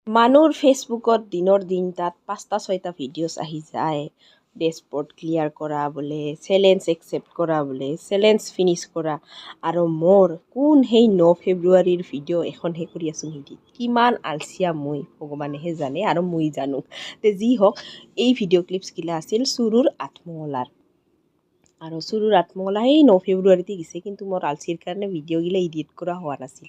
মানুহৰ ফেচবুকত দিনৰ দিন তাত 5টা 6টা ভিডিঅ'ছ আহি যায়। ডেছপৰ্ট ক্লিয়াৰ কৰা বোলে, চেলেঞ্জ একচেপ্ট কৰা বোলে, চেলেঞ্জ ফিনিছ কৰা। আৰু মোৰ কোন সেই 9 ফেব্ৰুৱাৰীৰ ভিডিঅ' এখনহে কৰি আছোঁ হিন্দীত। কিমান আলচিয়া মই ভগৱানেহে জানে আৰু মই জানো। তে যি হওক এই ভিডিঅ' ক্লিপছগিলা আছিল চুৰুৰ আঠমঙলাৰ। আৰু চুৰুৰ আঠমঙলা সেই 9 ফেব্ৰুৱাৰীতে গেছে, কিন্তু মোৰ আলচিৰ কাৰণে ভিডিঅ'গিলা এডিট কৰা হোৱা নাছিল।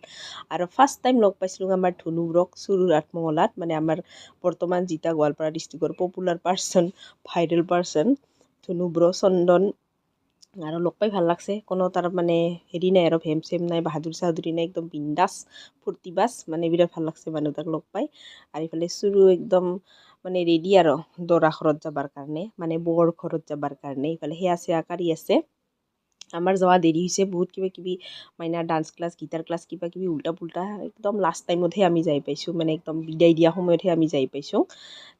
আৰু ফাৰ্ষ্ট টাইম লগ পাইছিলোঁ আমাৰ ধনুব্ৰক চুৰুৰ আঠমঙলাত, মানে আমাৰ বৰ্তমান জিতা গোৱালপাৰা ডিষ্ট্ৰিক্টৰ পপুলাৰ পাৰ্চন, ভাইৰেল পাৰ্চন ধনুব্ৰ চন্দন। আৰু লগ পাই ভাল লাগছে, কোনো তাৰ মানে হেৰি নাই আৰু ভেম চেম নাই, বাহাদুৰ চাহাদুৰি নাই, একদম বিন্দাছ ফূৰ্তিবাজ, মানে বিৰাট ভাল লাগছে মানুহ তাক লগ পাই। আৰু ইফালে চুৰু একদম মানে ৰেডি আৰু দৰা ঘৰত যাবৰ কাৰণে, মানে বৰ ঘৰত যাবৰ কাৰণে। ইফালে সেয়া চেয়া কাঢ়ি আছে। আমাৰ যোৱা দেৰি হৈছে, বহুত কিবা কিবি মাইনাৰ ডান্স ক্লাছ, গীটাৰ ক্লাছ, কিবা কিবি উল্টা পুল্টা, একদম লাষ্ট টাইমতহে আমি যাই পাইছোঁ, মানে একদম বিদায় দিয়া সময়তহে আমি যাই পাইছোঁ।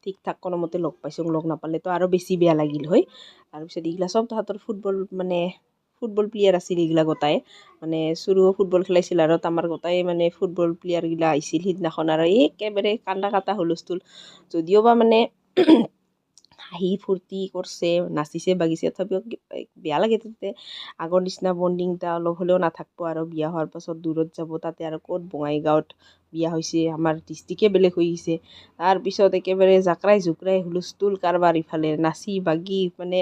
ঠিক ঠাক কোনোমতে লগ পাইছোঁ, লগ নাপালেতো আৰু বেছি বেয়া লাগিল হয়। তাৰপিছত এইগিলা চব তাহাঁতৰ ফুটবল, মানে ফুটবল প্লেয়াৰ আছিল এইগিলা গোটাই, মানে চুৰুও ফুটবল খেলাইছিল আৰু আমাৰ গোটাই মানে ফুটবল প্লেয়াৰগিলা আহিছিল সিদিনাখন। আৰু এই একেবাৰে কান্দা কাটা হুলস্থুল, যদিও বা মানে হাঁহি ফূৰ্তি কৰিছে, নাচিছে বাগিছে, তথাপিও বেয়া লাগে। তাতে আগৰ নিচিনা বণ্ডিংটা অলপ হ'লেও নাথাকিব, আৰু বিয়া হোৱাৰ পাছত দূৰত যাব, তাতে আৰু ক'ত বঙাইগাঁৱত বিয়া হৈছে, আমাৰ ডিষ্ট্ৰিক্টে বেলেগ হৈ গৈছে। তাৰপিছত একেবাৰে জাকৰাই জুকৰাই হুলস্থুল কাৰবাৰ, ইফালে নাচি বাগি মানে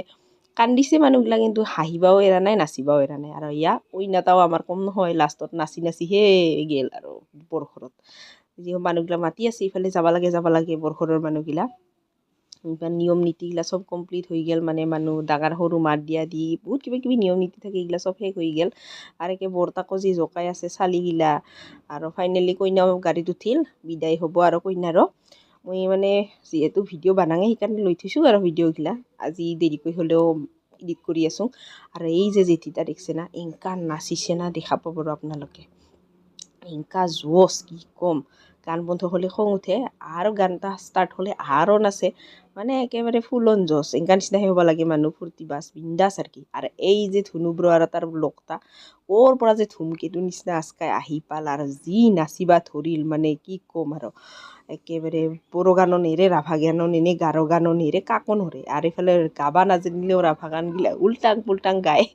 কান্দিছে মানুহবিলাক, কিন্তু হাঁহিবাও এৰা নাই, নাচিবাও এৰা নাই। আৰু কইনাটাও আমাৰ কম নহয়, লাষ্টত নাচি নাচি হে গেল আৰু বৰঘৰত। যি মানুহগিলা মাতি আছে, ইফালে যাব লাগে বৰঘৰৰ মানুহগিলা। নিয়ম নীতিগিলা চব কমপ্লিট হৈ গ'ল, মানে মানুহ ডাঙৰ সৰু মাত দিয়া দি বহুত কিবা কিবি নিয়ম নীতি থাকে, এইগিলা চব শেষ হৈ গ'ল। আৰু একে বৰতাকো যি জোকাই আছে চালিগিলা। আৰু ফাইনেলি কইনাও গাড়ীত উঠিল, বিদায় হ'ব আৰু কইনাৰো। মই মানে যিহেতু ভিডিঅ' বানাঙে, সেইকাৰণে লৈ থৈছোঁ আৰু ভিডিঅ'গিলা, আজি দেৰিকৈ হ'লেও এডিট কৰি আছোঁ। আৰু এই যে জেঠিতা দেখছে না, এংকা নাচিছে না, দেখা পাব আৰু আপোনালোকে, এংকা জোচ কি ক'ম। গান বন্ধ হ'লে খং উঠে, আৰু গান এটা ষ্টাৰ্ট হ'লে আৰু নাচে, মানে একেবাৰে ফুল অন জোচ। এংকা নিচিনাহে হ'ব লাগে মানুহ, ফূৰ্তিবাজ বিন্দাছ আৰু কি। আৰু এই যে ধনুব্ৰ আৰু তাৰ লগটা ক'ৰ পৰা যে ধুমকেতুৰ নিচিনা আচকাই আহি পাল, আৰু যি নাচিবা ধৰিল, মানে কি ক'ম আৰু। একেবাৰে বড়ো গানো নেৰে, ৰাভা গানো নেৰে, গাৰো গানো নেৰে, কাকো নৰে। আৰু এইফালে গাবা নাজানিলেও ৰাভা গানগিলা উল্টাং পুল্টাং গায়।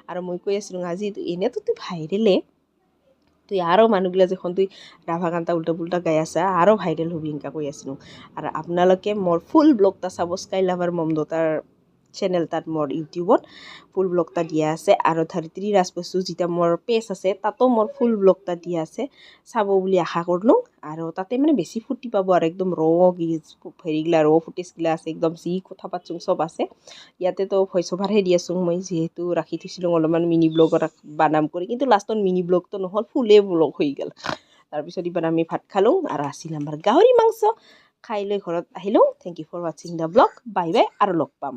আৰু মই কৈ আছিলোঁ আজি এনেতো তুই ভাইৰেলে, তুই আৰু মানুহগিলা যখন তুই ৰাভা গানটা উল্টা পুল্টা গাই আছা, আৰু ভাইৰেল হবি, এনেকা কৈ আছিলোঁ। আৰু আপোনালোকে মোৰ ফুল ব্লগটা চাব, স্কাই লাভাৰ মমদতাৰ চেনেল, তাত মোৰ ইউটিউবত ফুল ব্লগটা দিয়া আছে। আৰু ধৰিত্ৰী ৰাজবস্তু যেতিয়া মোৰ পেজ আছে, তাতো মোৰ ফুল ব্লগটা দিয়া আছে, চাব বুলি আশা কৰিলোঁ। আৰু তাতে মানে বেছি ফূৰ্তি পাব, আৰু একদম হেৰিগিলা ফুটেজগিলা আছে, একদম যি কথা পাতছোঁ চব আছে। ইয়াতেতো ভইচ অভাৰহে দি আছোঁ মই, যিহেতু ৰাখি থৈছিলোঁ অলপমান মিনি ব্লগত বানাম কৰি, কিন্তু লাষ্টত মিনি ব্লগটো নহ'ল, ফুলেই ব্লগ হৈ গ'ল। তাৰপিছত এইবাৰ আমি ভাত খালোঁ, আৰু আছিল আমাৰ গাহৰি মাংস। খাই লৈ ঘৰত আহিলোঁ। থেংক ইউ ফৰ ৱাচিং দ্য ব্লগ, বাই বাই, আৰু লগ পাম।